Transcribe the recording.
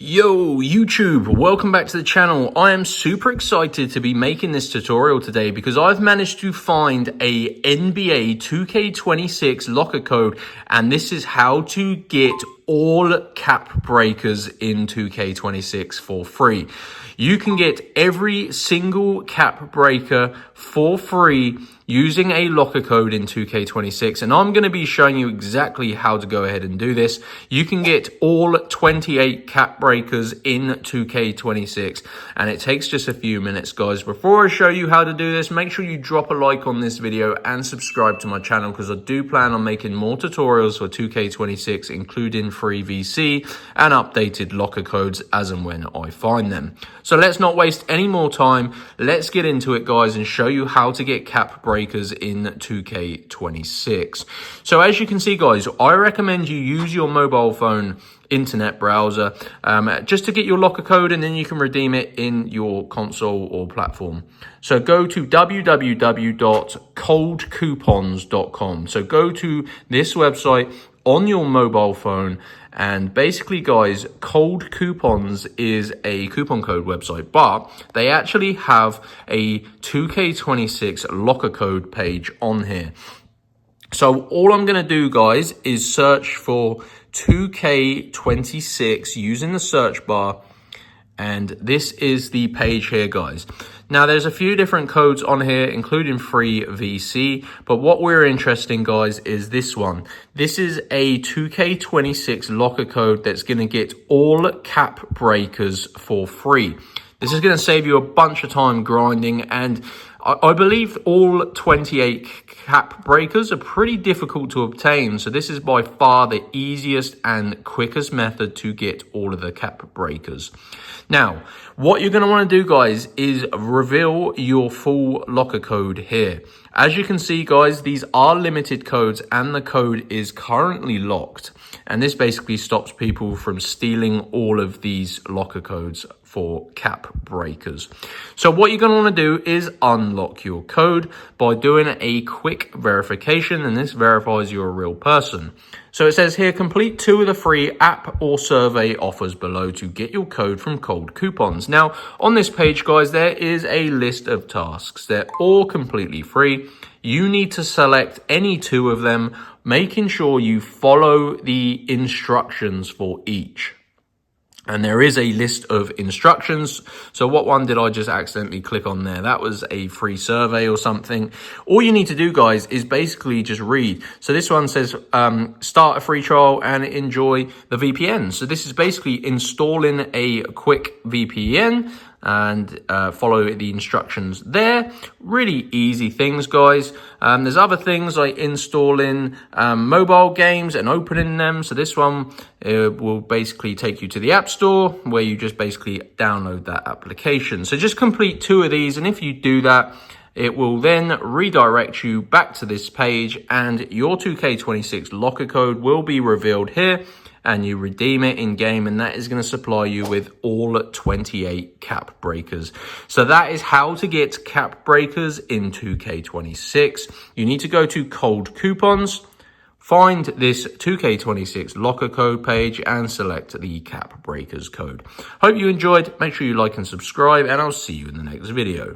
Yo YouTube, welcome back to the channel. I am super excited to be making this tutorial today because I've managed to find a NBA 2K26 locker code, and this is how to get all cap breakers in 2K26 for free. You can get every single cap breaker for free using a locker code in 2K26, and I'm going to be showing you exactly how to go ahead and do this. You can get all 28 cap breakers in 2K26, and it takes just a few minutes, guys. Before I show you how to do this, make sure you drop a like on this video and subscribe to my channel, because I do plan on making more tutorials for 2K26, including free VC and updated locker codes as and when I find them. So let's not waste any more time. Let's get into it, guys, and show you how to get cap breakers in 2K26. So as you can see, guys, I recommend you use your mobile phone internet browser just to get your locker code, and then you can redeem it in your console or platform. So go to www.coldcoupons.com. So go to this website on your mobile phone, and basically, guys, Cold Coupons is a coupon code website, but they actually have a 2K26 locker code page on here. So all I'm going to do, guys, is search for 2K26 using the search bar, and this is the page here, guys. Now, there's a few different codes on here, including free VC, but what we're interested in, guys, is this one. This is a 2K26 locker code that's going to get all cap breakers for free. This is going to save you a bunch of time grinding, and I believe all 28 cap breakers are pretty difficult to obtain. So this is by far the easiest and quickest method to get all of the cap breakers. Now, what you're going to want to do, guys, is reveal your full locker code here. As you can see, guys, these are limited codes and the code is currently locked. And this basically stops people from stealing all of these locker codes for cap breakers. So what you're going to want to do is unlock your code by doing a quick verification, and this verifies you're a real person. So it says here, complete 2 of the free app or survey offers below to get your code from Cold Coupons. Now, on this page, guys, there is a list of tasks. They're all completely free. You need to select any 2 of them, making sure you follow the instructions for each. And there is a list of instructions. So what one did I just accidentally click on there? That was a free survey or something. All you need to do, guys, is basically just read. So this one says, start a free trial and enjoy the VPN. So this is basically installing a quick VPN and follow the instructions there. Really easy things, guys. There's other things like installing mobile games and opening them. So this one will basically take you to the App Store, where you just basically download that application. So just complete 2 of these, and if you do that, it will then redirect you back to this page, and your 2K26 locker code will be revealed here, and you redeem it in game, and that is going to supply you with all 28 cap breakers. So that is how to get cap breakers in 2K26. You need to go to Cold Coupons, find this 2K26 locker code page, and select the cap breakers code. Hope you enjoyed. Make sure you like and subscribe, and I'll see you in the next video.